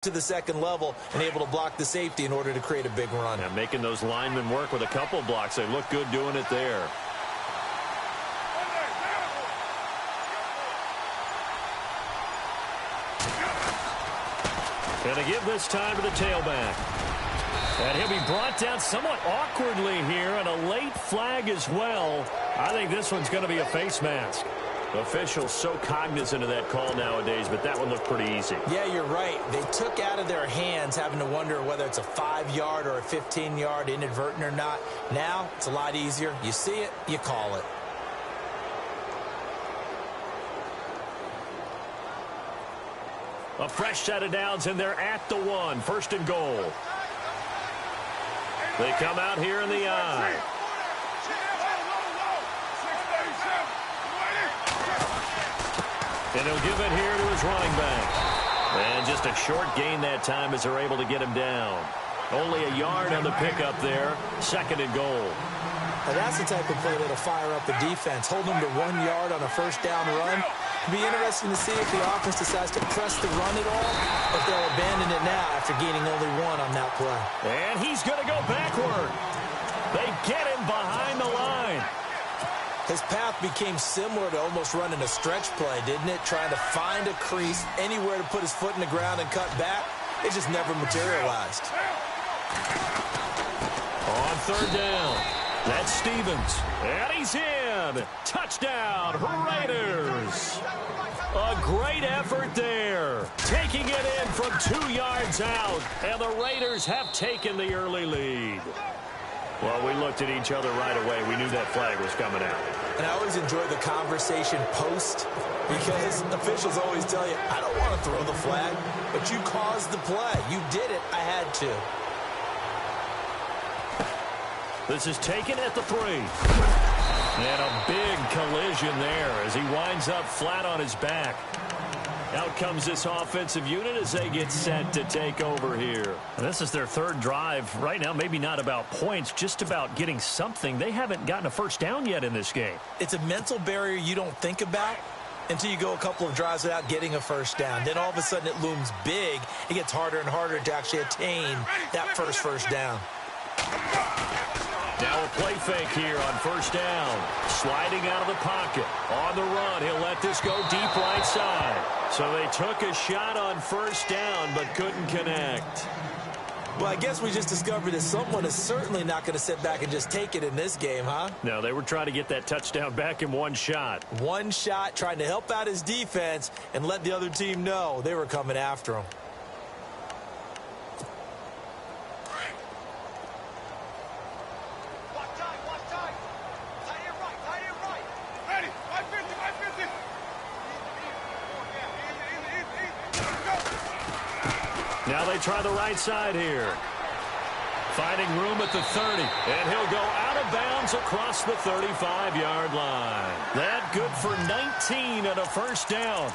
to the second level and able to block the safety in order to create a big run. Yeah, making those linemen work with a couple blocks. They look good doing it there. Going to give this time to the tailback. And he'll be brought down somewhat awkwardly here, and a late flag as well. I think this one's going to be a face mask. Officials so cognizant of that call nowadays, but that one looked pretty easy. Yeah, you're right. They took out of their hands having to wonder whether it's a 5-yard or a 15-yard inadvertent or not. Now, it's a lot easier. You see it, you call it. A fresh set of downs, and they're at the 1. First and goal. They come out here in the I. And he'll give it here to his running back. And just a short gain that time as they're able to get him down. Only a yard on the pickup there. Second and goal. Now that's the type of play that'll fire up the defense. Hold them to 1 yard on a first down run. It'll be interesting to see if the offense decides to press the run at all, or if they'll abandon it now after gaining only 1 on that play. And he's going to go backward. They get him behind the line. His path became similar to almost running a stretch play, didn't it? Trying to find a crease, anywhere to put his foot in the ground and cut back. It just never materialized. On third down, that's Stevens. And he's in. Touchdown, Raiders. A great effort there. Taking it in from 2 yards out. And the Raiders have taken the early lead. Well, we looked at each other right away. We knew that flag was coming out. And I always enjoy the conversation post, because officials always tell you, I don't want to throw the flag, but you caused the play. You did it. I had to. This is taken at the 3. And a big collision there as he winds up flat on his back. Out comes this offensive unit as they get set to take over here. And this is their third drive. Right now, maybe not about points, just about getting something. They haven't gotten a first down yet in this game. It's a mental barrier you don't think about until you go a couple of drives without getting a first down. Then all of a sudden it looms big. It gets harder and harder to actually attain that first down. Now a play fake here on first down. Sliding out of the pocket. On the run, he'll let this go deep right side. So they took a shot on first down, but couldn't connect. Well, I guess we just discovered that someone is certainly not going to sit back and just take it in this game, huh? No, they were trying to get that touchdown back in one shot. One shot, trying to help out his defense and let the other team know they were coming after him. Now they try the right side here. Finding room at the 30. And he'll go out of bounds across the 35-yard line. That good for 19 and a first down.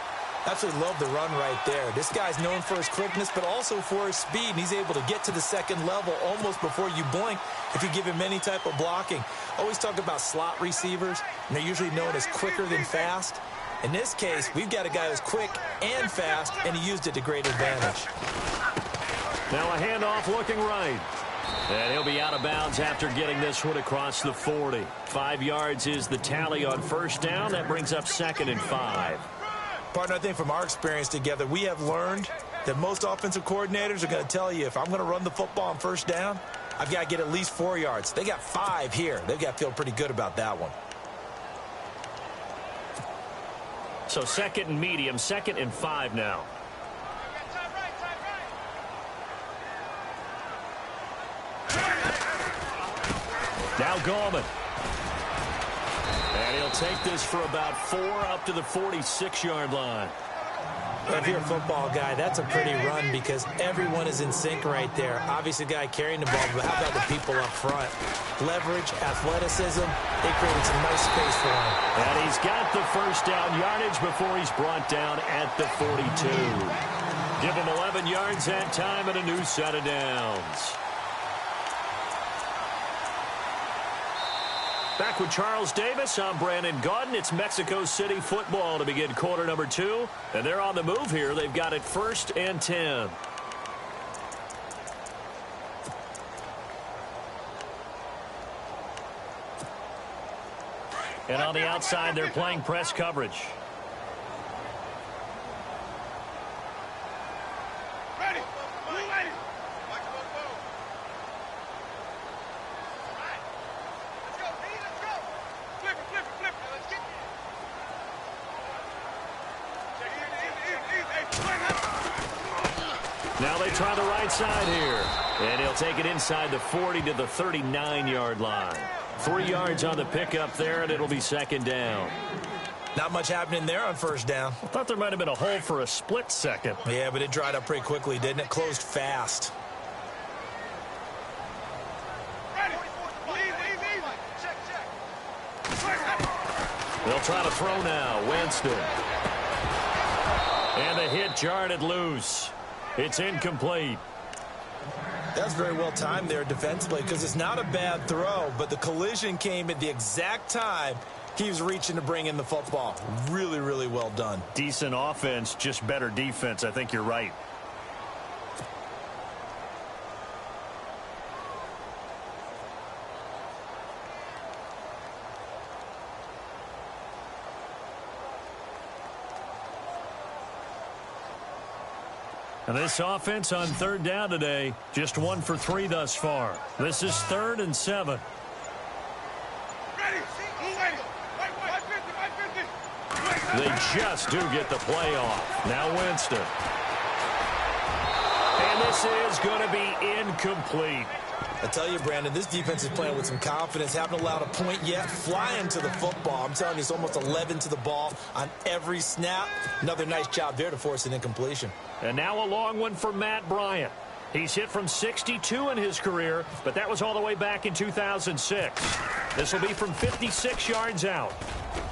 Absolutely love the run right there. This guy's known for his quickness, but also for his speed. And he's able to get to the second level almost before you blink if you give him any type of blocking. Always talk about slot receivers, and they're usually known as quicker than fast. In this case, we've got a guy who's quick and fast, and he used it to great advantage. Now a handoff looking right. And he'll be out of bounds after getting this one across the 40. 5 yards is the tally on first down. That brings up 2nd and 5. Partner, I think from our experience together, we have learned that most offensive coordinators are going to tell you, if I'm going to run the football on first down, I've got to get at least 4 yards. They got 5 here. They've got to feel pretty good about that one. So 2nd and medium, 2nd and 5 now. Now Gallman. And he'll take this for about 4 up to the 46-yard line. If you're a football guy, that's a pretty run because everyone is in sync right there. Obviously, the guy carrying the ball, but how about the people up front? Leverage, athleticism, they created some nice space for him. And he's got the first down yardage before he's brought down at the 42. Give him 11 yards that time and a new set of downs. Back with Charles Davis, I'm Brandon Gaudin. It's Mexico City football to begin quarter number 2. And they're on the move here. They've got it 1st and 10. And on the outside, they're playing press coverage. Now they try the right side here. And he'll take it inside the 40 to the 39-yard line. 3 yards on the pickup there, and it'll be second down. Not much happening there on first down. I thought there might have been a hole for a split second. Yeah, but it dried up pretty quickly, didn't it? Closed fast. They'll try to throw now. Winston. And the hit jarred it loose. It's incomplete. That's very well timed there defensively because it's not a bad throw, but the collision came at the exact time he was reaching to bring in the football. Really, really well done. Decent offense, just better defense. I think you're right. And this offense on third down today, just 1 for 3 thus far. This is 3rd and 7. They just do get the play off. Now Winston. And this is going to be incomplete. I tell you, Brandon, this defense is playing with some confidence. Haven't allowed a point yet. Flying to the football. I'm telling you, it's almost 11 to the ball on every snap. Another nice job there to force an incompletion. And now a long one for Matt Bryant. He's hit from 62 in his career, but that was all the way back in 2006. This will be from 56 yards out.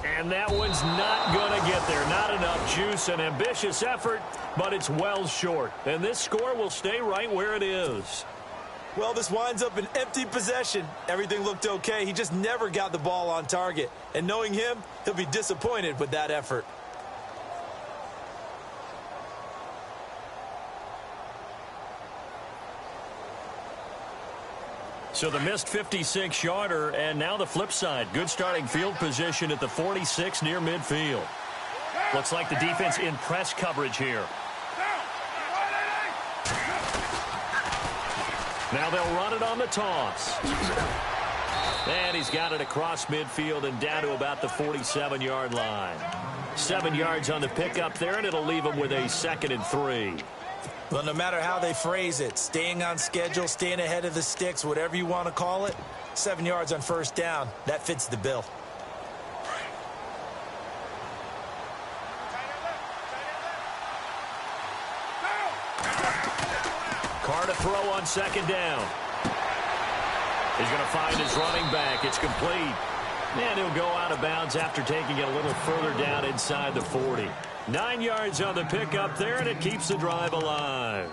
And that one's not going to get there. Not enough juice. An ambitious effort, but it's well short. And this score will stay right where it is. Well, this winds up an empty possession. Everything looked okay. He just never got the ball on target. And knowing him, he'll be disappointed with that effort. So the missed 56-yarder, and now the flip side. Good starting field position at the 46 near midfield. Looks like the defense in press coverage here. Now they'll run it on the toss. And he's got it across midfield and down to about the 47-yard line. 7 yards on the pickup there, and it'll leave him with a 2nd and 3. Well, no matter how they phrase it, staying on schedule, staying ahead of the sticks, whatever you want to call it, 7 yards on first down, that fits the bill. Carr to throw on 2nd down. He's going to find his running back. It's complete. And he'll go out of bounds after taking it a little further down inside the 40. 9 yards on the pickup there, and it keeps the drive alive.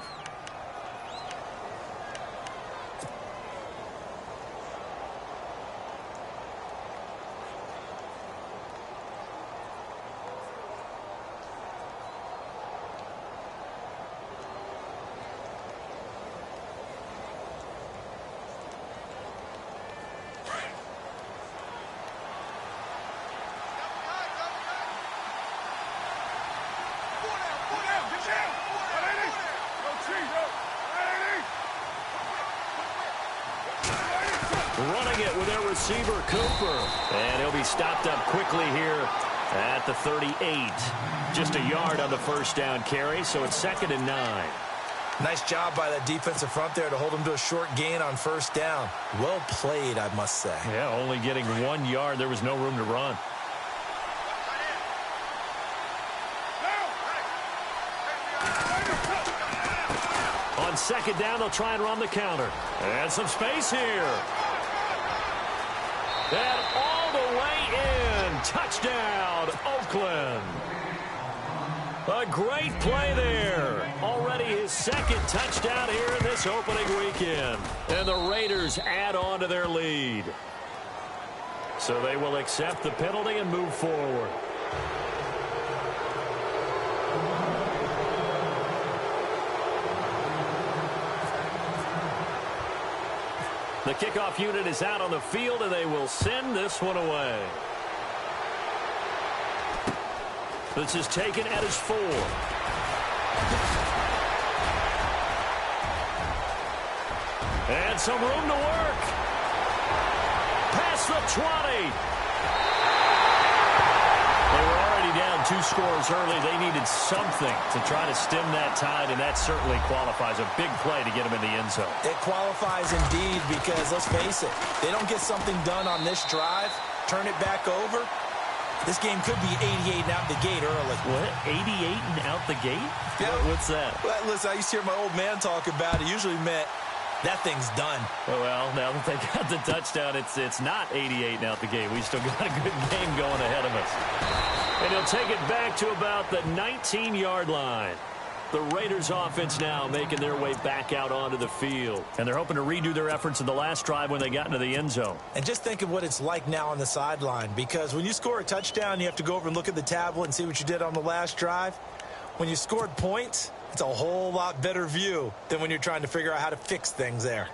Running it with their receiver, Cooper. And he'll be stopped up quickly here at the 38. Just a yard on the first down carry, so it's 2nd and 9. Nice job by that defensive front there to hold him to a short gain on first down. Well played, I must say. Yeah, only getting 1 yard. There was no room to run. On 2nd down, they'll try and run the counter. And some space here. And all the way in. Touchdown, Oakland. A great play there. Already his 2nd touchdown here in this opening weekend. And the Raiders add on to their lead. So they will accept the penalty and move forward. The kickoff unit is out on the field, and they will send this one away. This is taken at his 4. And some room to work. Past the 20. They were already down 2 scores early. They needed something to try to stem that tide, and that certainly qualifies. A big play to get them in the end zone. It qualifies indeed because, let's face it, they don't get something done on this drive, turn it back over, this game could be 88 and out the gate early. What? 88 and out the gate? Yeah. What's that? Well, listen, I used to hear my old man talk about it. Usually meant that thing's done. Well, now that they got the touchdown, it's not 88 and out the gate. We still got a good game going ahead of us. And he'll take it back to about the 19-yard line. The Raiders offense now making their way back out onto the field. And they're hoping to redo their efforts in the last drive when they got into the end zone. And just think of what it's like now on the sideline, because when you score a touchdown, you have to go over and look at the tablet and see what you did on the last drive. When you scored points, it's a whole lot better view than when you're trying to figure out how to fix things there.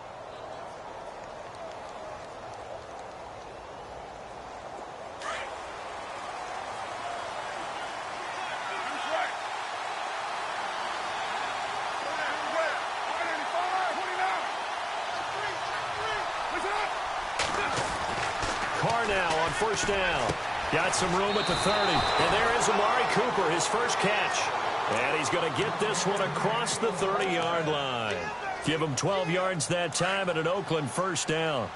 First down. Got some room at the 30. And there is Amari Cooper, his first catch. And he's going to get this one across the 30-yard line. Give him 12 yards that time at an Oakland first down.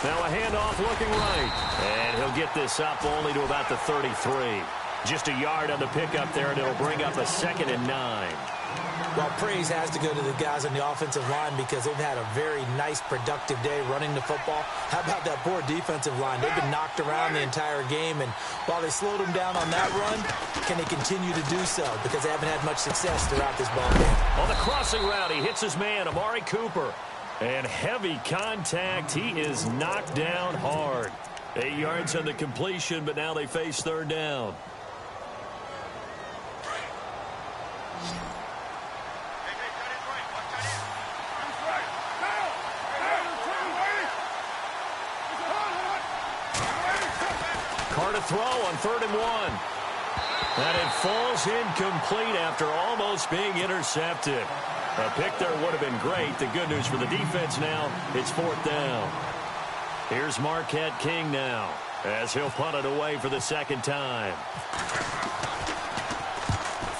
Now a handoff looking right. And he'll get this up only to about the 33. Just a yard on the pickup there, and it'll bring up a 2nd and 9. Well, praise has to go to the guys on the offensive line because they've had a very nice, productive day running the football. How about that poor defensive line? They've been knocked around the entire game, and while they slowed them down on that run, can they continue to do so? Because they haven't had much success throughout this ball game. On the crossing route, he hits his man, Amari Cooper. And heavy contact. He is knocked down hard. 8 yards on the completion, but now they face third down. Throw on 3rd and 1. And it falls incomplete after almost being intercepted. A pick there would have been great. The good news for the defense now, it's 4th down. Here's Marquette King now as he'll punt it away for the 2nd time.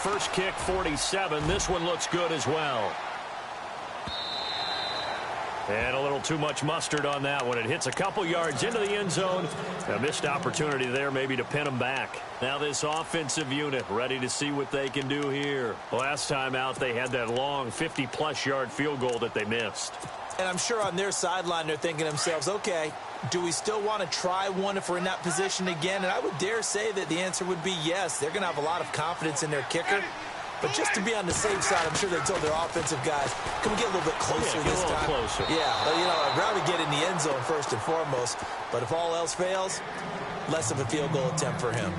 First kick, 47. This one looks good as well. And a little too much mustard on that one. It hits a couple yards into the end zone. A missed opportunity there maybe to pin them back. Now this offensive unit ready to see what they can do here. Last time out they had that long 50-plus yard field goal that they missed. And I'm sure on their sideline they're thinking to themselves, okay, do we still want to try one if we're in that position again? And I would dare say that the answer would be yes. They're going to have a lot of confidence in their kicker. But just to be on the safe side, I'm sure they told their offensive guys, can we get a little bit closer this time? Closer. Yeah, well, you know, I'd rather get in the end zone first and foremost. But if all else fails, less of a field goal attempt for him.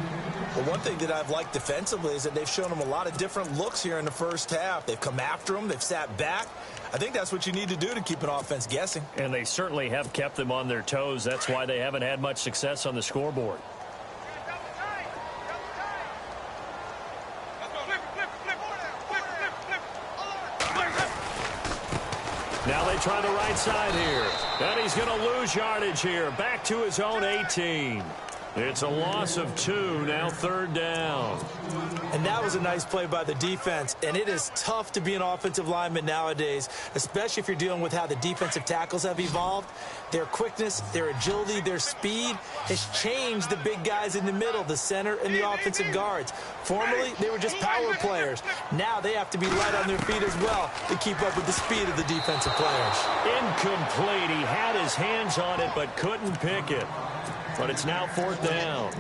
Well, one thing that I've liked defensively is that they've shown him a lot of different looks here in the first half. They've come after him. They've sat back. I think that's what you need to do to keep an offense guessing. And they certainly have kept them on their toes. That's why they haven't had much success on the scoreboard. Now they try the right side here. And he's going to lose yardage here. Back to his own 18. It's a loss of 2, now 3rd down. And that was a nice play by the defense. And it is tough to be an offensive lineman nowadays, especially if you're dealing with how the defensive tackles have evolved. Their quickness, their agility, their speed has changed the big guys in the middle, the center, and the offensive guards. Formerly, they were just power players. Now they have to be light on their feet as well to keep up with the speed of the defensive players. Incomplete. He had his hands on it but couldn't pick it. But it's now 4th down.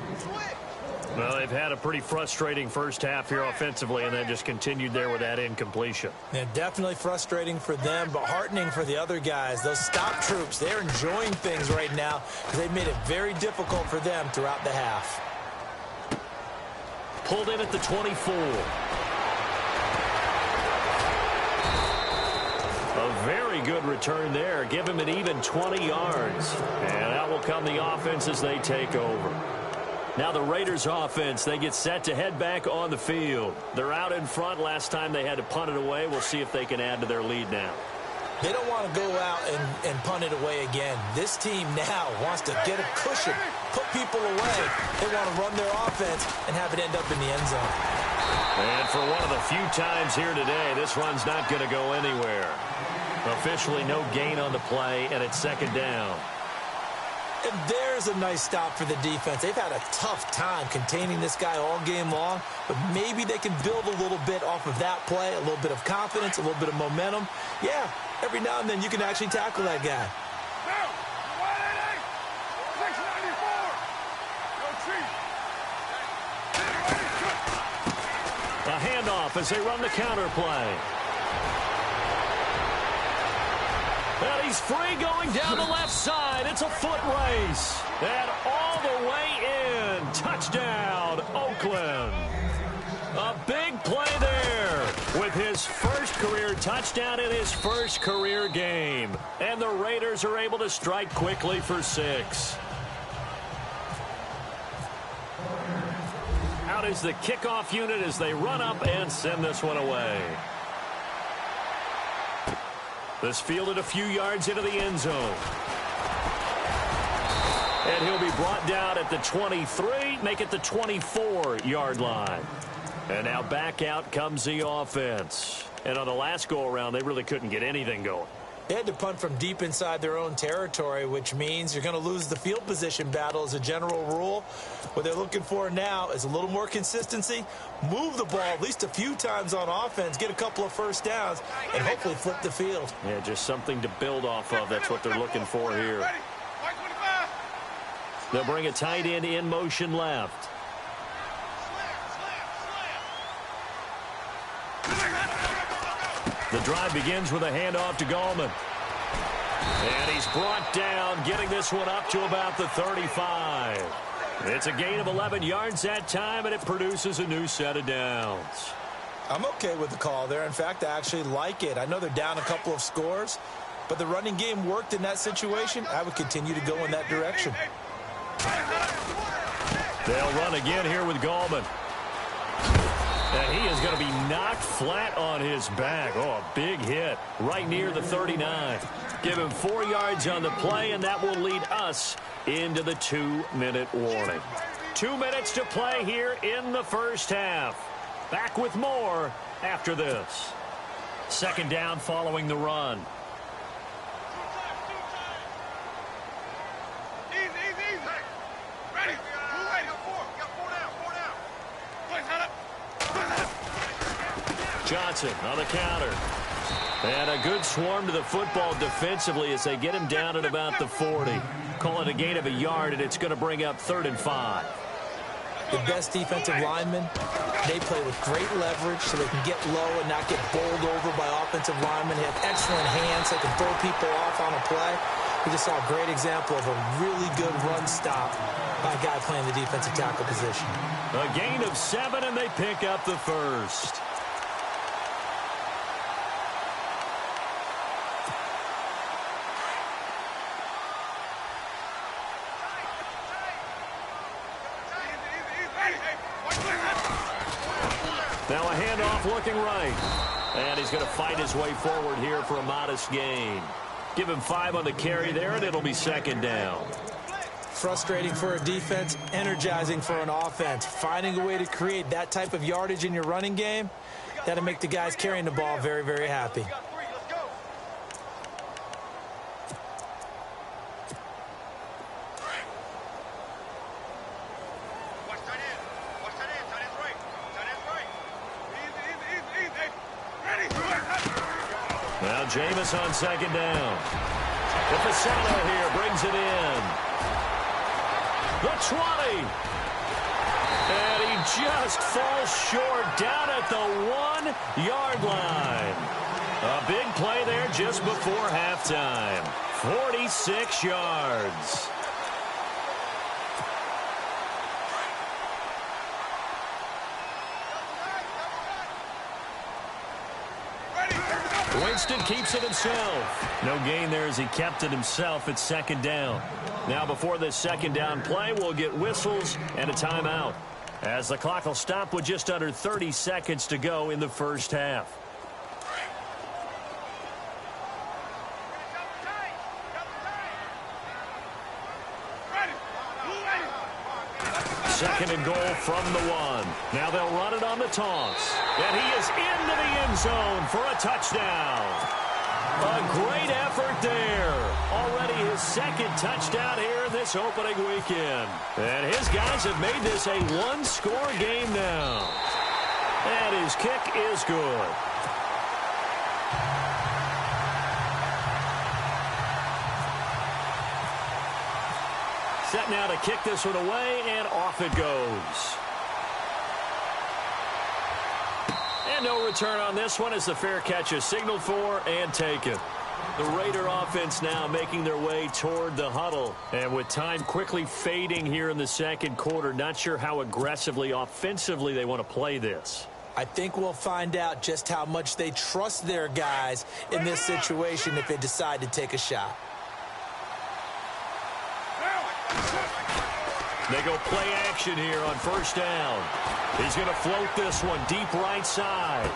Well, they've had a pretty frustrating first half here offensively, and then just continued there with that incompletion. Yeah, definitely frustrating for them, but heartening for the other guys. Those stop troops, they're enjoying things right now because they've made it very difficult for them throughout the half. Pulled in at the 24. A Very good return there. Give him an even 20 yards. And out will come the offense as they take over. Now the Raiders offense, they get set to head back on the field. They're out in front. Last time they had to punt it away. We'll see if they can add to their lead now. They don't want to go out and punt it away again. This team now wants to get a cushion, put people away. They want to run their offense and have it end up in the end zone. And for one of the few times here today, this run's not going to go anywhere. Officially no gain on the play, and it's second down. And there's a nice stop for the defense. They've had a tough time containing this guy all game long, but maybe they can build a little bit off of that play, a little bit of confidence, a little bit of momentum. Yeah, every now and then you can actually tackle that guy. A handoff as they run the counter play. And he's free going down the left side. It's a foot race. And all the way in. Touchdown, Oakland. A big play there with his first career touchdown in his first career game. And the Raiders are able to strike quickly for 6. Out is the kickoff unit as they run up and send this one away. This fielded a few yards into the end zone. And he'll be brought down at the 23, make it the 24-yard line. And now back out comes the offense. And on the last go-around, they really couldn't get anything going. They had to punt from deep inside their own territory, which means you're going to lose the field position battle as a general rule. What they're looking for now is a little more consistency, move the ball at least a few times on offense, get a couple of first downs, and hopefully flip the field. Yeah, just something to build off of. That's what they're looking for here. They'll bring a tight end in motion left. The drive begins with a handoff to Gallman. And he's brought down, getting this one up to about the 35. It's a gain of 11 yards that time, and it produces a new set of downs. I'm okay with the call there. In fact, I actually like it. I know they're down a couple of scores, but the running game worked in that situation. I would continue to go in that direction. They'll run again here with Gallman. And he is going to be knocked flat on his back. Oh, a big hit right near the 39. Give him 4 yards on the play, and that will lead us into the 2-minute warning. 2 minutes to play here in the first half. Back with more after this. Second down following the run. Johnson on the counter. And a good swarm to the football defensively as they get him down at about the 40. Call it a gain of a yard, and it's going to bring up 3rd and 5. The best defensive linemen, they play with great leverage so they can get low and not get bowled over by offensive linemen. They have excellent hands. They can throw people off on a play. We just saw a great example of a really good run stop by a guy playing the defensive tackle position. A gain of 7, and they pick up the first. Now a handoff looking right. And he's going to fight his way forward here for a modest gain. Give him 5 on the carry there, and it'll be second down. Frustrating for a defense, energizing for an offense. Finding a way to create that type of yardage in your running game, that'll make the guys carrying the ball very, very happy. Now Jameis on second down. The Fasano here brings it in. The 20. And he just falls short down at the 1-yard line. A big play there just before halftime. 46 yards. Winston keeps it himself. No gain there as he kept it himself at second down. Now before this second down play, we'll get whistles and a timeout, as the clock will stop with just under 30 seconds to go in the first half. Second and goal from the 1. Now they'll run it on the toss. And he is into the end zone for a touchdown. A great effort there. Already his second touchdown here this opening weekend. And his guys have made this a one-score game now. And his kick is good. Set now to kick this one away, and off it goes. And no return on this one as the fair catch is signaled for and taken. The Raider offense now making their way toward the huddle. And with time quickly fading here in the second quarter, not sure how aggressively, offensively they want to play this. I think we'll find out just how much they trust their guys in this situation if they decide to take a shot. They go play action here on first down. He's going to float this one deep right side.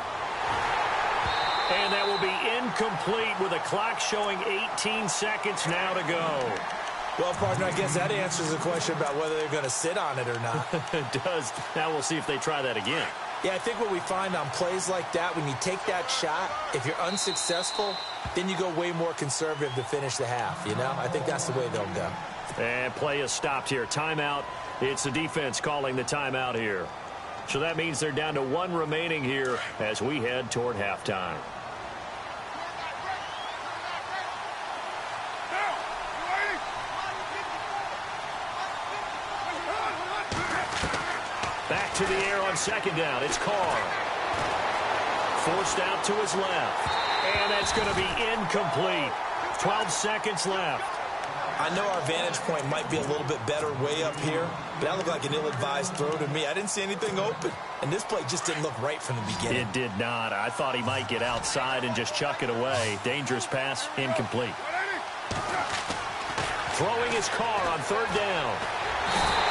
And that will be incomplete with a clock showing 18 seconds now to go. Well, partner, I guess that answers the question about whether they're going to sit on it or not. It does. Now we'll see if they try that again. Yeah, I think what we find on plays like that, when you take that shot, if you're unsuccessful, then you go way more conservative to finish the half, you know? I think that's the way they'll go. And play is stopped here. Timeout. It's the defense calling the timeout here. So that means they're down to 1 remaining here as we head toward halftime. Back to the air on second down. It's Carr. Forced out to his left. And that's going to be incomplete. 12 seconds left. I know our vantage point might be a little bit better way up here, but that looked like an ill-advised throw to me. I didn't see anything open, and this play just didn't look right from the beginning. It did not. I thought he might get outside and just chuck it away. Dangerous pass, incomplete. Throwing his Carr on third down.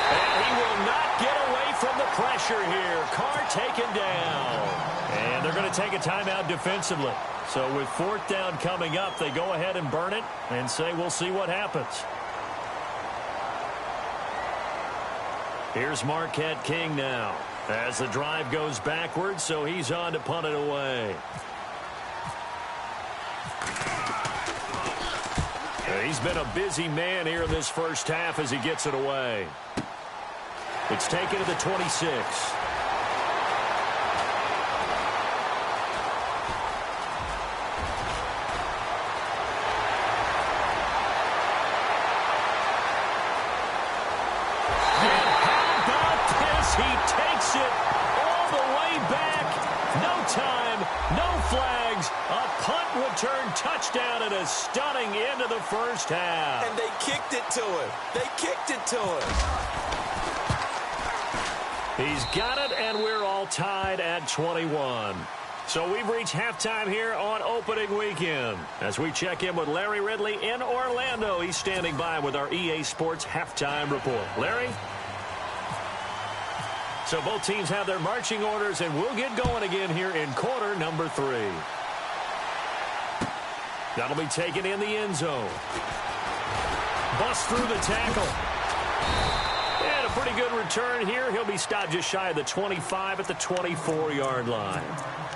And he will not get away from the pressure here. Carr taken down. And they're going to take a timeout defensively. So with fourth down coming up, they go ahead and burn it and say we'll see what happens. Here's Marquette King now as the drive goes backwards, so he's on to punt it away. He's been a busy man here in this first half as he gets it away. It's taken to the 26. He takes it all the way back. No time, no flags. A punt return touchdown and a stunning end of the first half. And they kicked it to him. They kicked it to him. He's got it, and we're all tied at 21. So we've reached halftime here on opening weekend. As we check in with Larry Ridley in Orlando, he's standing by with our EA Sports halftime report. Larry? So both teams have their marching orders, and we'll get going again here in quarter number 3. That'll be taken in the end zone. Bust through the tackle. And a pretty good return here. He'll be stopped just shy of the 25 at the 24-yard line.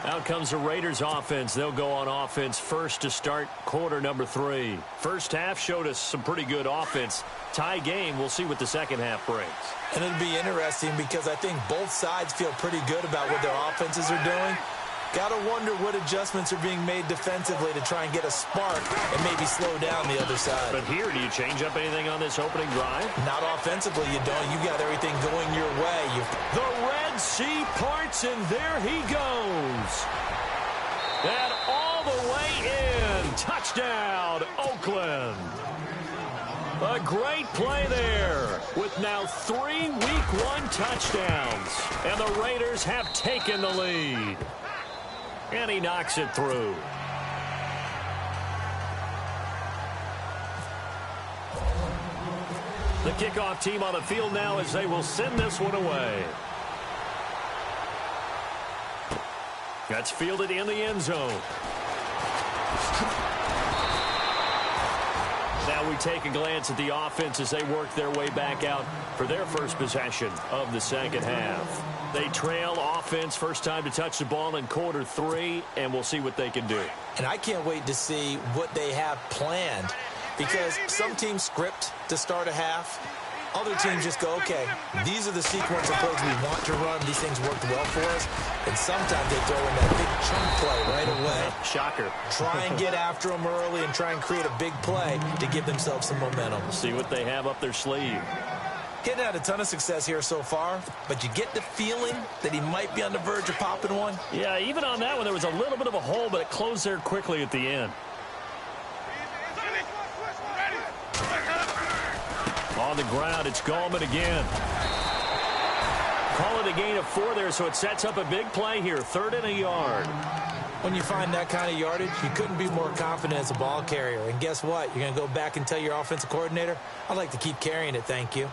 Out comes the Raiders offense. They'll go on offense first to start quarter number 3. First half showed us some pretty good offense. Tie game. We'll see what the second half brings. And it'll be interesting because I think both sides feel pretty good about what their offenses are doing. Got to wonder what adjustments are being made defensively to try and get a spark and maybe slow down the other side. But here, do you change up anything on this opening drive? Not offensively, you don't. You got everything going your way. The Red Sea parts, and there he goes. And all the way in. Touchdown, Oakland. A great play there with now 3 Week 1 touchdowns. And the Raiders have taken the lead. And he knocks it through. The kickoff team on the field now as they will send this one away. That's fielded in the end zone. Now we take a glance at the offense as they work their way back out for their first possession of the second half. They trail offense, first time to touch the ball in quarter 3, and we'll see what they can do. And I can't wait to see what they have planned, because some teams script to start a half. Other teams just go, okay, these are the sequence of plays we want to run. These things worked well for us. And sometimes they throw in that big chunk play right away. Shocker. Try and get after them early and try and create a big play to give themselves some momentum. See what they have up their sleeve. Hitting had a ton of success here so far, but you get the feeling that he might be on the verge of popping one. Yeah, even on that one, there was a little bit of a hole, but it closed there quickly at the end. On the ground, it's Gallman again. Call it a gain of 4 there, so it sets up a big play here. 3rd and a yard. When you find that kind of yardage, you couldn't be more confident as a ball carrier. And guess what? You're going to go back and tell your offensive coordinator, I'd like to keep carrying it, thank you.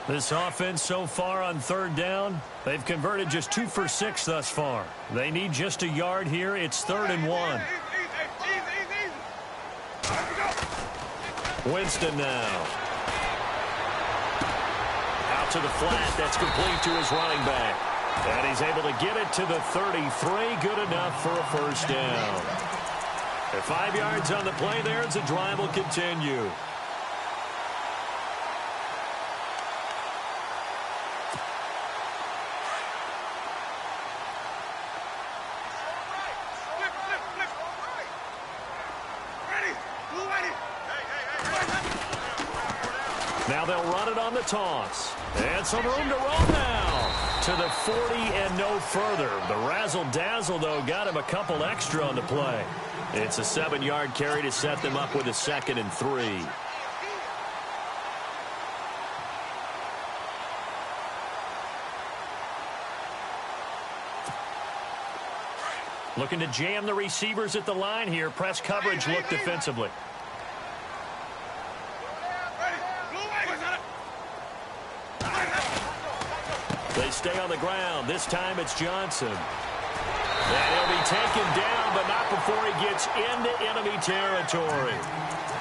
This offense so far on 3rd down, they've converted just 2 for 6 thus far. They need just a yard here. It's 3rd and 1. Winston now. Out to the flat. That's complete to his running back. And he's able to get it to the 33. Good enough for a first down. At 5 yards on the play there as the drive will continue. Now they'll run it on the toss. And some room to roll now. To the 40 and no further. The razzle-dazzle, though, got him a couple extra on the play. It's a 7-yard carry to set them up with a 2nd and 3. Looking to jam the receivers at the line here. Press coverage look defensively. They stay on the ground. This time it's Johnson. And he'll be taken down, but not before he gets into enemy territory.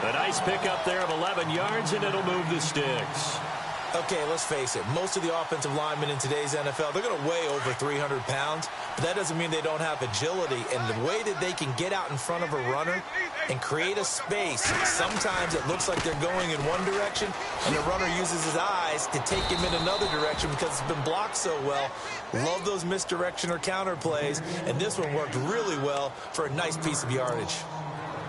A nice pickup there of 11 yards, and it'll move the sticks. Okay, let's face it. Most of the offensive linemen in today's NFL, they're going to weigh over 300 pounds. But that doesn't mean they don't have agility. And the way that they can get out in front of a runner and create a space, sometimes it looks like they're going in one direction, and the runner uses his eyes to take him in another direction because it's been blocked so well. Love those misdirection or counter plays. And this one worked really well for a nice piece of yardage.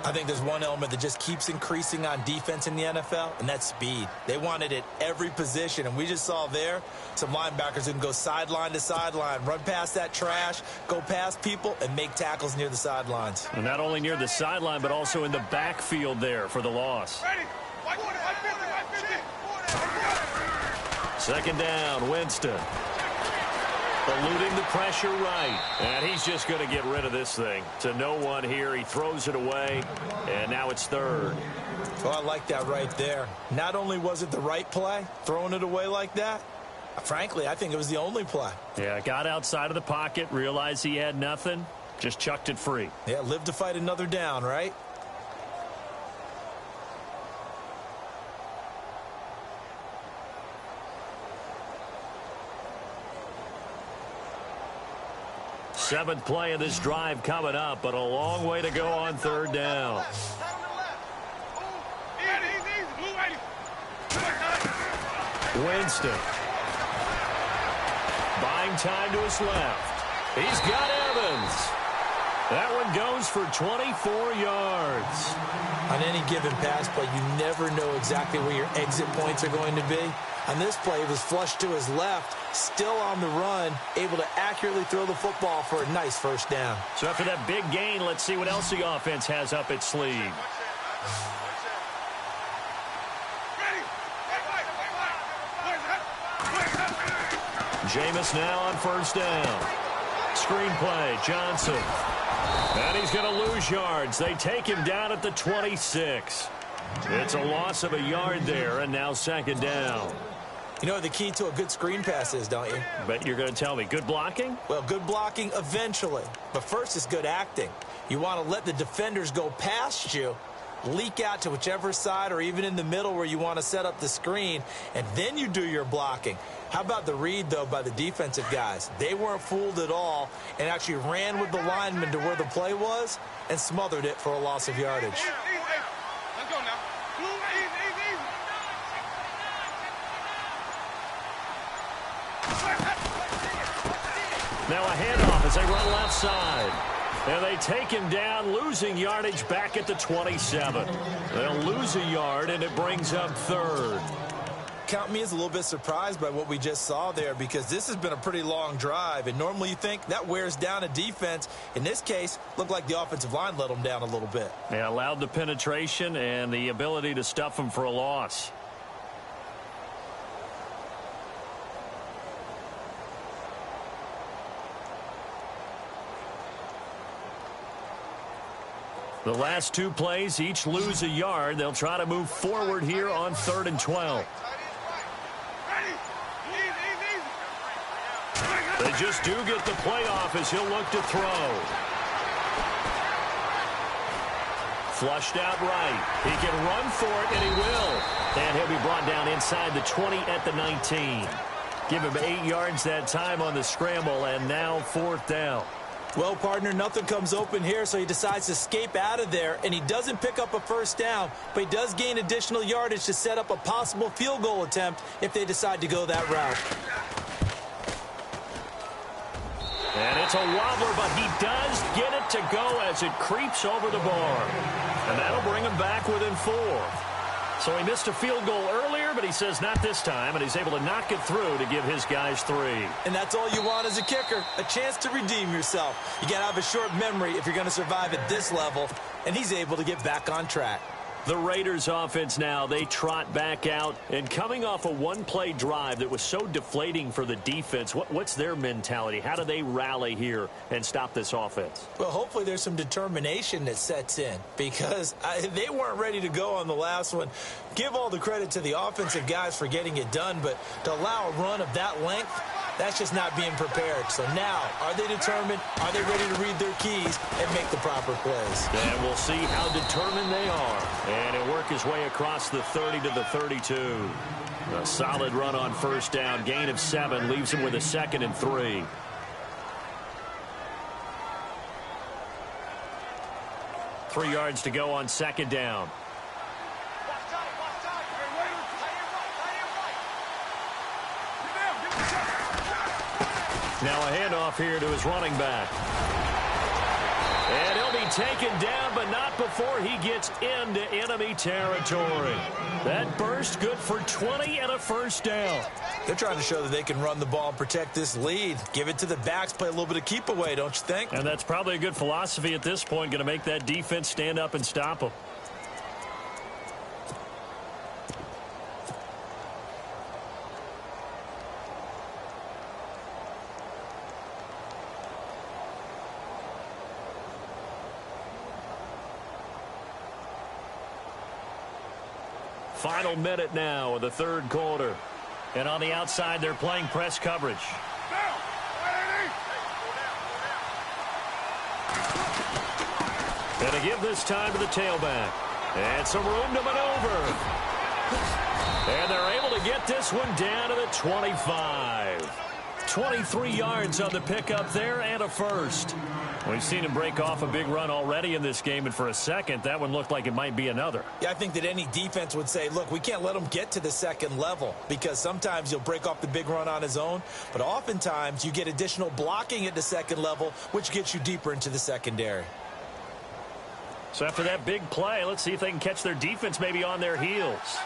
I think there's one element that just keeps increasing on defense in the NFL, and that's speed. They want it at every position, and we just saw there some linebackers who can go sideline to sideline, run past that trash, go past people, and make tackles near the sidelines. And not only near the sideline, but also in the backfield there for the loss. 2nd down, Winston. Eluding the pressure right. And he's just going to get rid of this thing. To no one here. He throws it away. And now it's 3rd. Oh, I like that right there. Not only was it the right play, throwing it away like that, frankly, I think it was the only play. Yeah, got outside of the pocket, realized he had nothing, just chucked it free. Yeah, live to fight another down, right? Seventh play of this drive coming up, but a long way to go on 3rd down. Winston. Buying time to his left. He's got Evans. That one goes for 24 yards. On any given pass play, you never know exactly where your exit points are going to be. On this play, it was flushed to his left, still on the run, able to accurately throw the football for a nice first down. So after that big gain, let's see what else the offense has up its sleeve. Jameis now on 1st down. Screenplay, Johnson. And he's going to lose yards. They take him down at the 26. It's a loss of a yard there, and now second down. You know what the key to a good screen pass is, don't you? Bet you're going to tell me. Good blocking? Well, good blocking eventually. But first is good acting. You want to let the defenders go past you, leak out to whichever side or even in the middle where you want to set up the screen, and then you do your blocking. How about the read, though, by the defensive guys? They weren't fooled at all and actually ran with the lineman to where the play was and smothered it for a loss of yardage. Let's go now. Now a handoff as they run left side. And they take him down, losing yardage back at the 27. They'll lose a yard, and it brings up third. Count me as a little bit surprised by what we just saw there, because this has been a pretty long drive, and normally you think that wears down a defense. In this case, looked like the offensive line let them down a little bit. They allowed the penetration and the ability to stuff them for a loss. The last two plays each lose a yard. They'll try to move forward here on 3rd and 12. They just do get the play off as he'll look to throw. Flushed out right. He can run for it, and he will. And he'll be brought down inside the 20 at the 19. Give him 8 yards that time on the scramble, and now 4th down. Well, partner, nothing comes open here, so he decides to escape out of there, and he doesn't pick up a first down, but he does gain additional yardage to set up a possible field goal attempt if they decide to go that route. And it's a wobbler, but he does get it to go as it creeps over the bar. And that'll bring him back within 4. So he missed a field goal earlier, but he says not this time, and he's able to knock it through to give his guys 3. And that's all you want as a kicker, a chance to redeem yourself. You got to have a short memory if you're going to survive at this level, and he's able to get back on track. The Raiders offense now, they trot back out, and coming off a one-play drive that was so deflating for the defense, what's their mentality? How do they rally here and stop this offense? Well, hopefully there's some determination that sets in, because they weren't ready to go on the last one. Give all the credit to the offensive guys for getting it done, but to allow a run of that length, that's just not being prepared. So now, are they determined? Are they ready to read their keys and make the proper plays? And we'll see how determined they are. And he'll work his way across the 30 to the 32. A solid run on first down. Gain of 7 leaves him with a 2nd and 3. Three yards to go on 2nd down. Now a handoff here to his running back. And he'll be taken down, but not before he gets into enemy territory. That burst good for 20 and a first down. They're trying to show that they can run the ball and protect this lead. Give it to the backs, play a little bit of keep away, don't you think? And that's probably a good philosophy at this point, going to make that defense stand up and stop them. Final minute now of the 3rd quarter. And on the outside, they're playing press coverage. And to give this time to the tailback. And some room to maneuver. And they're able to get this one down to the 25. 23 yards on the pickup there and a first. We've seen him break off a big run already in this game, and for a second, that one looked like it might be another. Yeah, I think that any defense would say, look, we can't let him get to the 2nd level, because sometimes he'll break off the big run on his own, but oftentimes you get additional blocking at the 2nd level, which gets you deeper into the secondary. So after that big play, let's see if they can catch their defense maybe on their heels.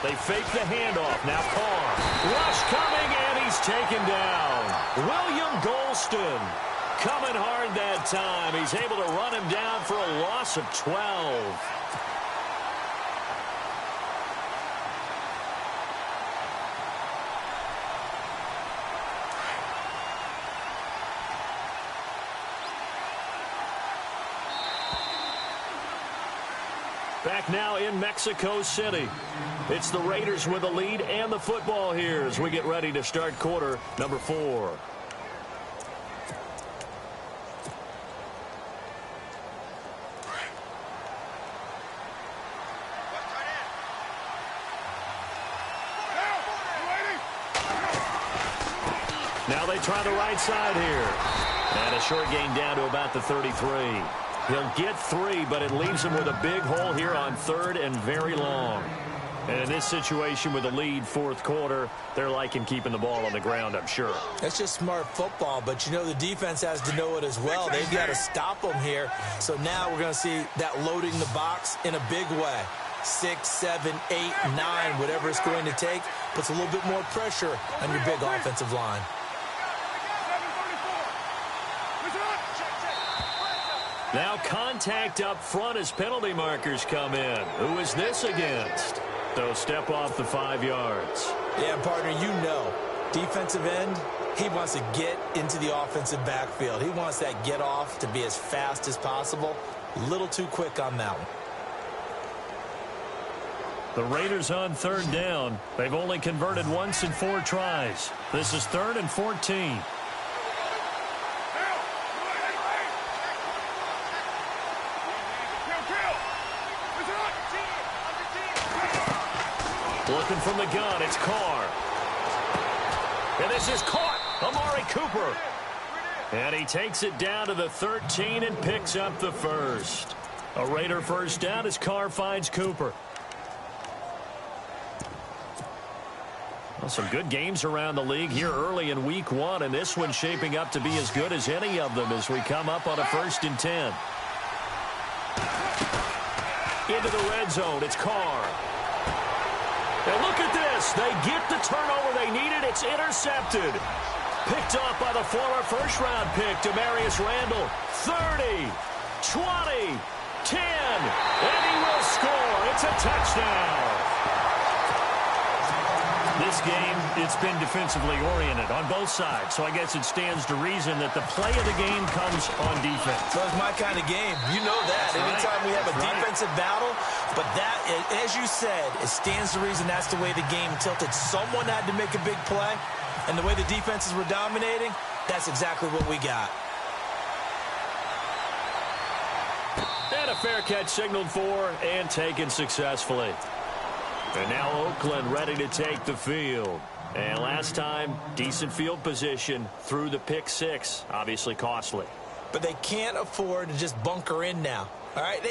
They fake the handoff. Now Carr. Rush coming, and he's taken down. William Golston coming hard that time. He's able to run him down for a loss of 12. Back now in Mexico City. It's the Raiders with the lead and the football here as we get ready to start quarter number 4. Now they try the right side here. And a short gain down to about the 33. He'll get 3, but it leaves him with a big hole here on 3rd and very long. And in this situation with the lead, 4th quarter, they're liking keeping the ball on the ground, I'm sure. That's just smart football, but you know the defense has to know it as well. They've got to stop them here. So now we're going to see that loading the box in a big way. 6, 7, 8, 9, whatever it's going to take, puts a little bit more pressure on your big offensive line. Now contact up front as penalty markers come in. Who is this against? So step off the 5 yards. Yeah, partner, you know, defensive end, he wants to get into the offensive backfield. He wants that get off to be as fast as possible. A little too quick on that one. The Raiders on 3rd down. They've only converted once in 4 tries. This is 3rd and 14. Looking from the gun, it's Carr. And this is caught. Amari Cooper. And he takes it down to the 13 and picks up the first. A Raider first down as Carr finds Cooper. Well, some good games around the league here early in week 1, and this one shaping up to be as good as any of them as we come up on a 1st and 10. Into the red zone, it's Carr. And look at this. They get the turnover they needed. It's intercepted. Picked up by the former first-round pick, Demarius Randall. 30, 20, 10, and he will score. It's a touchdown. This game, it's been defensively oriented on both sides, so I guess it stands to reason that the play of the game comes on defense. So it's my kind of game. You know that. That's Anytime right. we have a That's defensive battle, but that, as you said, it stands to reason that's the way the game tilted. Someone had to make a big play, and the way the defenses were dominating, that's exactly what we got. And a fair catch signaled for and taken successfully. And now Oakland ready to take the field. And last time, decent field position through the pick 6. Obviously costly. But they can't afford to just bunker in now. All right,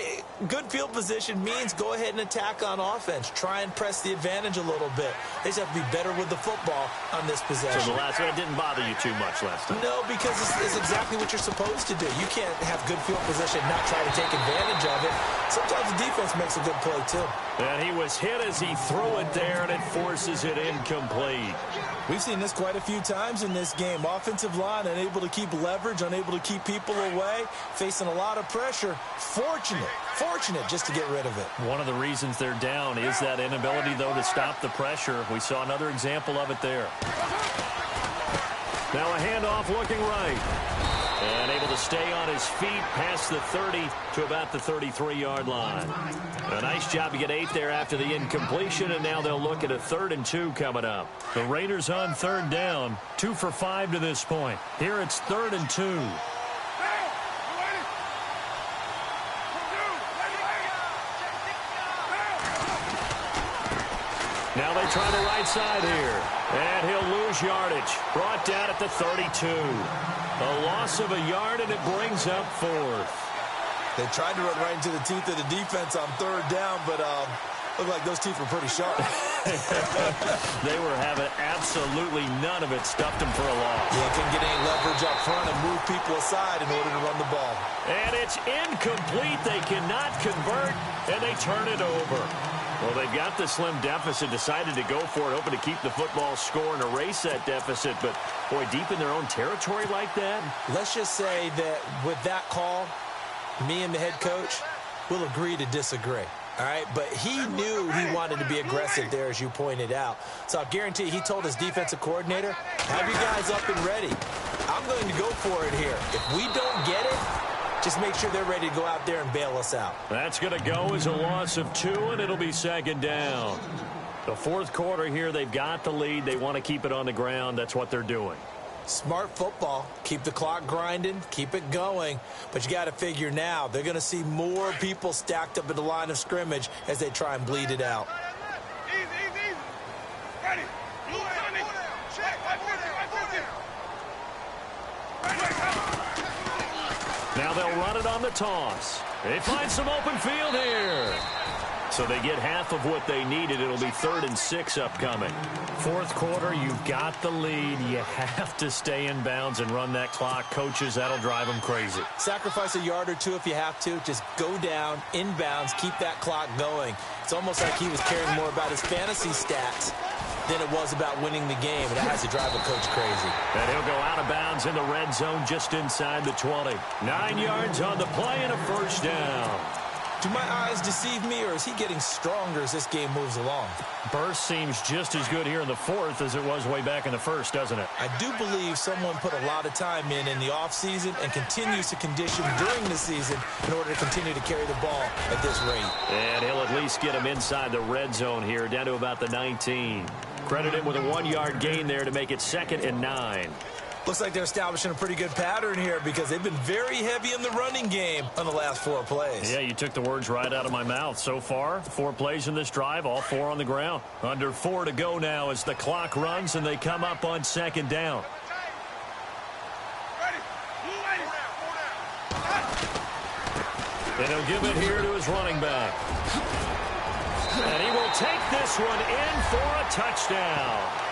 good field position means go ahead and attack on offense. Try and press the advantage a little bit. They just have to be better with the football on this possession. So the last one didn't bother you too much last time? No, because it's exactly what you're supposed to do. You can't have good field position and not try to take advantage of it. Sometimes the defense makes a good play, too. And he was hit as he threw it there, and it forces it incomplete. We've seen this quite a few times in this game. Offensive line unable to keep leverage, unable to keep people away, facing a lot of pressure. Fortunate just to get rid of it. One of the reasons they're down is that inability, though, to stop the pressure. We saw another example of it there. Now a handoff looking right. And able to stay on his feet past the 30 to about the 33-yard line. A nice job to get 8 there after the incompletion, and now they'll look at a 3rd and 2 coming up. The Raiders on 3rd down, 2 for 5 to this point. Here it's 3rd and 2. Now they try the right side here. And he'll lose yardage. Brought down at the 32. A loss of a yard, and it brings up 4th. They tried to run right into the teeth of the defense on 3rd down, but looked like those teeth were pretty sharp. They were having absolutely none of it. Stuffed them for a loss. Yeah, couldn't get any leverage up front and move people aside in order to run the ball. And it's incomplete. They cannot convert, and they turn it over. Well, they've got the slim deficit, decided to go for it, hoping to keep the football score and erase that deficit. But, boy, deep in their own territory like that. Let's just say that with that call, me and the head coach will agree to disagree. All right, but he knew he wanted to be aggressive there, as you pointed out. So I guarantee you, he told his defensive coordinator, have you guys up and ready. I'm going to go for it here. If we don't get it, Just make sure they're ready to go out there and bail us out. That's going to go as a loss of 2, and it'll be second down. The fourth quarter here, they've got the lead. They want to keep it on the ground. That's what they're doing. Smart football. Keep the clock grinding. Keep it going. But you got to figure now, they're going to see more people stacked up at the line of scrimmage as they try and bleed it out. Easy, easy, easy. Ready. Move on it. Check. Now they'll run it on the toss. They find some open field here. So they get half of what they needed. It'll be 3rd and 6 upcoming. Fourth quarter, you've got the lead. You have to stay in bounds and run that clock. Coaches, that'll drive them crazy. Sacrifice a yard or two if you have to. Just go down, in bounds, keep that clock going. It's almost like he was caring more about his fantasy stats than it was about winning the game. And that has to drive a coach crazy. And he'll go out of bounds in the red zone just inside the 20. 9 yards on the play and a first down. Do my eyes deceive me, or is he getting stronger as this game moves along? Burst seems just as good here in the fourth as it was way back in the first, doesn't it? I do believe someone put a lot of time in the offseason and continues to condition during the season in order to continue to carry the ball at this rate. And he'll at least get him inside the red zone here, down to about the 19. Credit him with a 1-yard gain there to make it 2nd and 9. Looks like they're establishing a pretty good pattern here because they've been very heavy in the running game on the last 4 plays. Yeah, you took the words right out of my mouth. So far, 4 plays in this drive, all 4 on the ground. Under 4 to go now as the clock runs and they come up on 2nd down. And he'll give it here to his running back. And he will take this one in for a touchdown.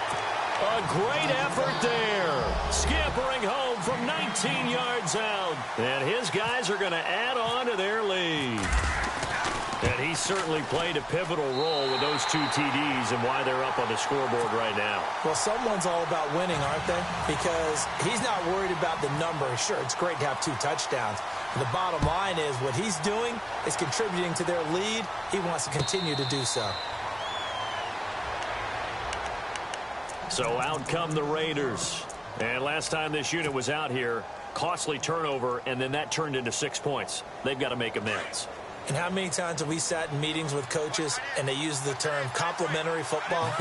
A great effort there. Scampering home from 19 yards out. And his guys are going to add on to their lead. And he certainly played a pivotal role with those 2 TDs and why they're up on the scoreboard right now. Well, someone's all about winning, aren't they? Because he's not worried about the number. Sure, it's great to have 2 touchdowns. But the bottom line is what he's doing is contributing to their lead. He wants to continue to do so. So out come the Raiders. And last time this unit was out here, costly turnover, and then that turned into 6 points. They've got to make amends. And how many times have we sat in meetings with coaches and they use the term complementary football?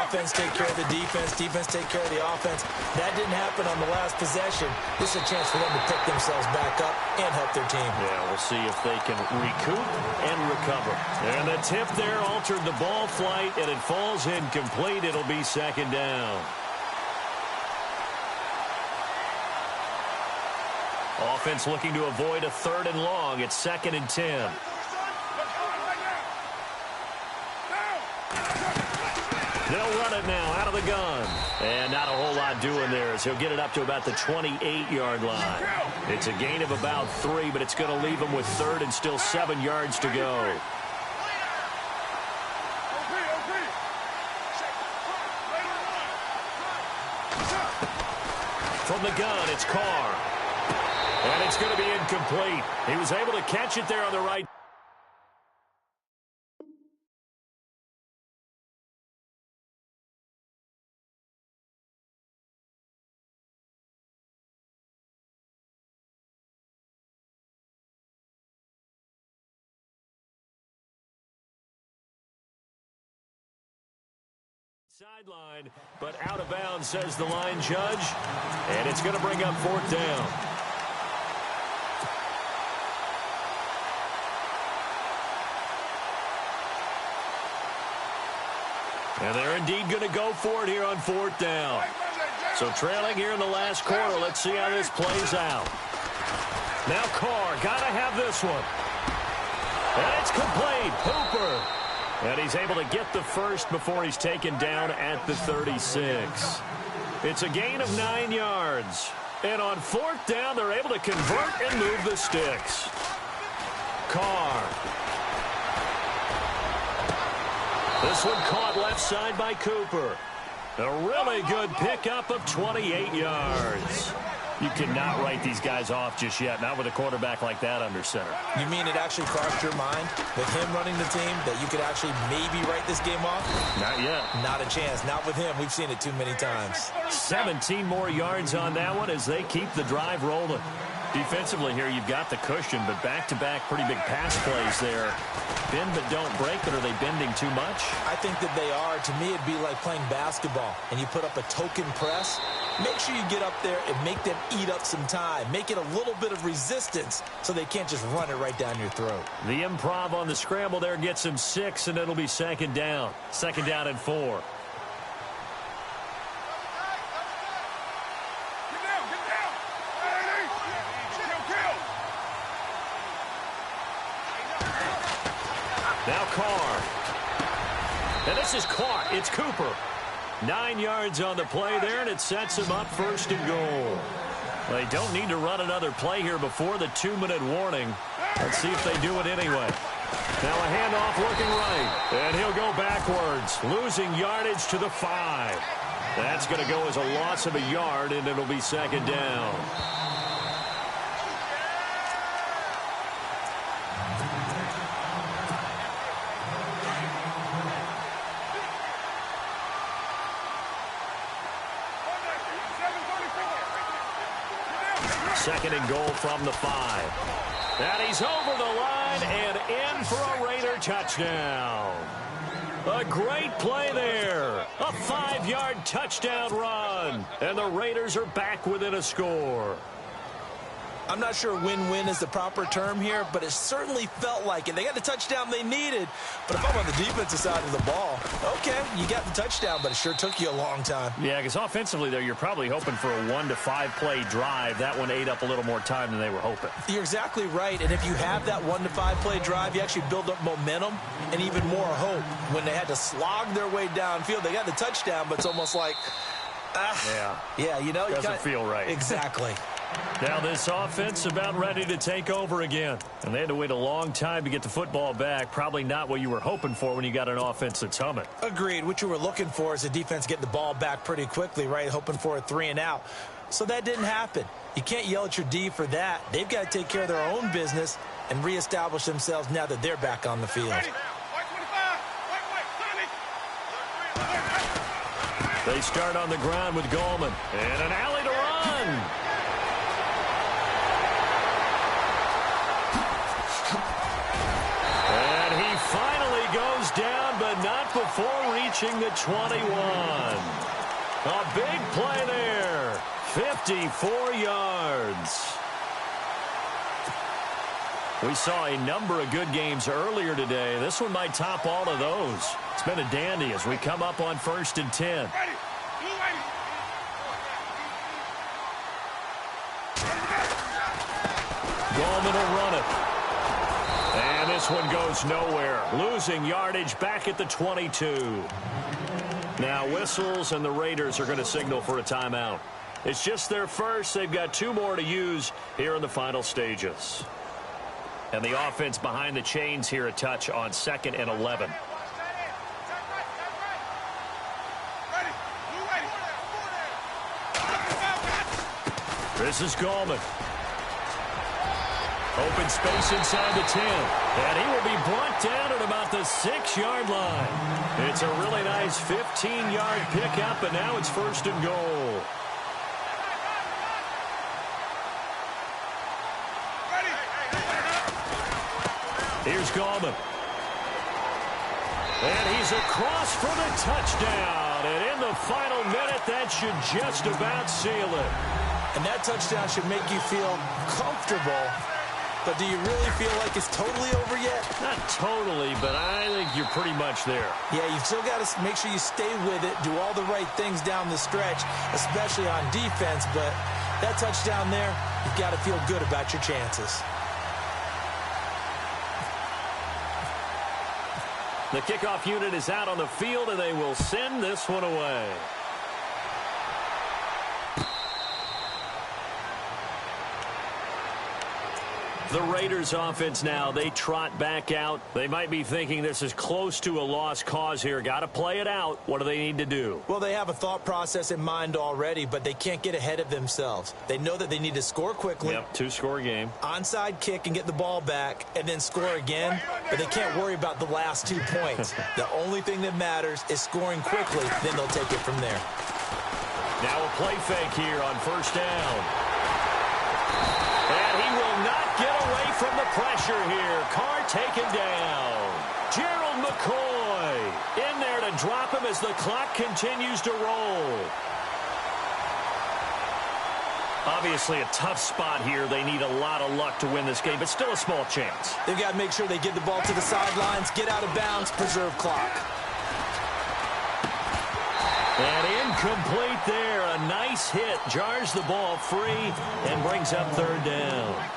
Offense take care of the defense, defense take care of the offense. That didn't happen on the last possession. This is a chance for them to pick themselves back up and help their team. Yeah, we'll see if they can recoup and recover. And the tip there altered the ball flight, and it falls incomplete. It'll be 2nd down. Offense looking to avoid a 3rd and long. It's 2nd and 10. They'll run it now out of the gun. And not a whole lot doing there as he'll get it up to about the 28-yard line. It's a gain of about 3, but it's going to leave him with 3rd and still 7 yards to go. From the gun, it's Carr. And it's going to be incomplete. He was able to catch it there on the right. Sideline, but out of bounds, says the line judge. And it's going to bring up 4th down. And they're indeed going to go for it here on 4th down. So trailing here in the last quarter, let's see how this plays out. Now Carr, got to have this one. And it's complete. Hooper. And he's able to get the first before he's taken down at the 36. It's a gain of 9 yards. And on 4th down, they're able to convert and move the sticks. Carr. This one caught left side by Cooper. A really good pickup of 28 yards. You cannot write these guys off just yet, not with a quarterback like that under center. You mean it actually crossed your mind with him running the team that you could actually maybe write this game off? Not yet. Not a chance. Not with him. We've seen it too many times. 17 more yards on that one as they keep the drive rolling. Defensively here, you've got the cushion, but back-to-back pretty big pass plays there. Bend but don't break, but are they bending too much? I think that they are. To me, it'd be like playing basketball, and you put up a token press. Make sure you get up there and make them eat up some time. Make it a little bit of resistance so they can't just run it right down your throat. The improv on the scramble there gets him 6, and it'll be second down. Second down and 4. Now Carr. And this is caught. It's Cooper. 9 yards on the play there, and it sets him up first and goal. They don't need to run another play here before the 2-minute warning. Let's see if they do it anyway. Now a handoff looking right, and he'll go backwards, losing yardage to the 5. That's going to go as a loss of a yard, and it'll be second down. Second and goal from the 5. And he's over the line and in for a Raider touchdown. A great play there. A 5-yard touchdown run. And the Raiders are back within a score. I'm not sure win-win is the proper term here, but it certainly felt like it. They got the touchdown they needed, but if I'm on the defensive side of the ball, okay, you got the touchdown, but it sure took you a long time. Yeah, because offensively, there, you're probably hoping for a 1 to 5 play drive. That one ate up a little more time than they were hoping. You're exactly right, and if you have that 1 to 5 play drive, you actually build up momentum and even more hope. When they had to slog their way downfield, they got the touchdown, but it's almost like, yeah, you know, doesn't feel right. Exactly. Now this offense about ready to take over again. And they had to wait a long time to get the football back. Probably not what you were hoping for when you got an offense that's humming. Agreed. What you were looking for is a defense getting the ball back pretty quickly, right? Hoping for a 3 and out. So that didn't happen. You can't yell at your D for that. They've got to take care of their own business and reestablish themselves now that they're back on the field. They start on the ground with Gallman. And an alley to run. Finally goes down, but not before reaching the 21. A big play there. 54 yards. We saw a number of good games earlier today. This one might top all of those. It's been a dandy as we come up on 1st and 10. Gallman will run it. And this one goes nowhere. Losing yardage back at the 22. Now whistles and the Raiders are going to signal for a timeout. It's just their first. They've got 2 more to use here in the final stages. And the offense behind the chains here a touch on 2nd and 11. This is Gallman. Open space inside the 10. And he will be brought down at about the 6-yard line. It's a really nice 15-yard pickup, and now it's 1st and goal. Here's Gallman. And he's across for the touchdown. And in the final minute, that should just about seal it. And that touchdown should make you feel comfortable. But do you really feel like it's totally over yet? Not totally, but I think you're pretty much there. Yeah, you've still got to make sure you stay with it, do all the right things down the stretch, especially on defense. But that touchdown there, you've got to feel good about your chances. The kickoff unit is out on the field, and they will send this one away. The Raiders offense now, they trot back out. They might be thinking this is close to a lost cause here. Got to play it out. What do they need to do? Well, they have a thought process in mind already, but they can't get ahead of themselves. They know that they need to score quickly. Yep, 2-score game. Onside kick and get the ball back and then score again, but they can't worry about the last 2 points. The only thing that matters is scoring quickly, then they'll take it from there. Now a play fake here on 1st down. And he will not get away from the pressure here. Carr taken down. Gerald McCoy in there to drop him as the clock continues to roll. Obviously a tough spot here. They need a lot of luck to win this game, but still a small chance. They've got to make sure they get the ball to the sidelines, get out of bounds, preserve clock. And incomplete there. A nice hit. Jars the ball free and brings up third down.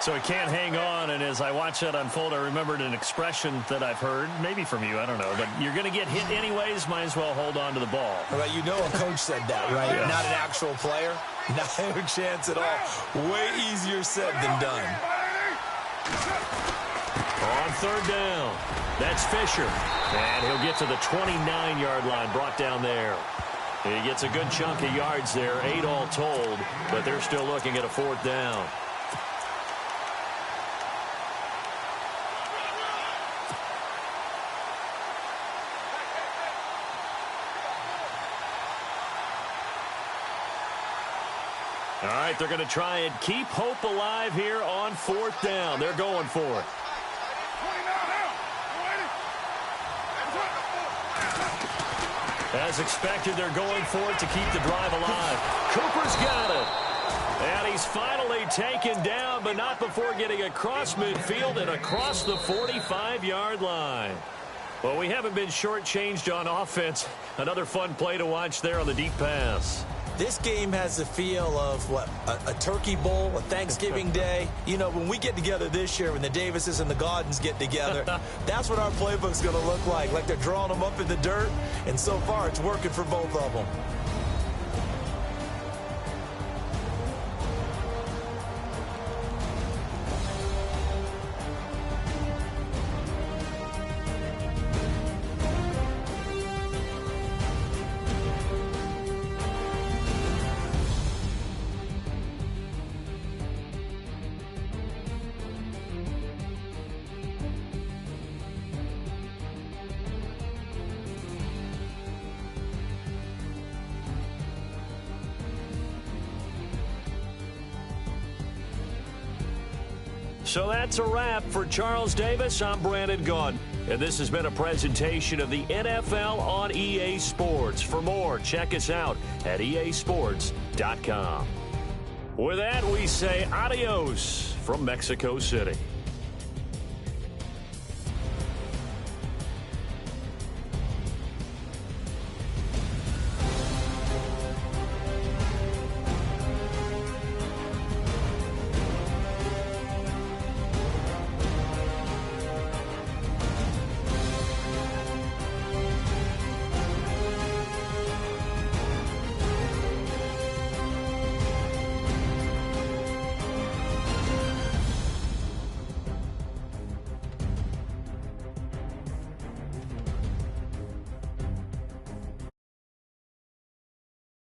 So he can't hang on, and as I watch that unfold, I remembered an expression that I've heard, maybe from you, I don't know, but you're going to get hit anyways, might as well hold on to the ball. Well, you know a coach said that, right? Yeah. Not an actual player. Not a chance at all. Way easier said than done. On third down, that's Fisher, and he'll get to the 29-yard line, brought down there. He gets a good chunk of yards there, 8 all told, but they're still looking at a fourth down. All right, they're going to try and keep hope alive here on fourth down. They're going for it. As expected, they're going for it to keep the drive alive. Cooper's got it. And he's finally taken down, but not before getting across midfield and across the 45-yard line. Well, we haven't been shortchanged on offense. Another fun play to watch there on the deep pass. This game has the feel of, what, a turkey bowl, a Thanksgiving day. You know, when we get together this year, when the Davises and the Gaudens get together, that's what our playbook's going to look like they're drawing them up in the dirt, and so far it's working for both of them. So that's a wrap for Charles Davis. I'm Brandon Gaudin, and this has been a presentation of the NFL on EA Sports. For more, check us out at easports.com. With that, we say adios from Mexico City.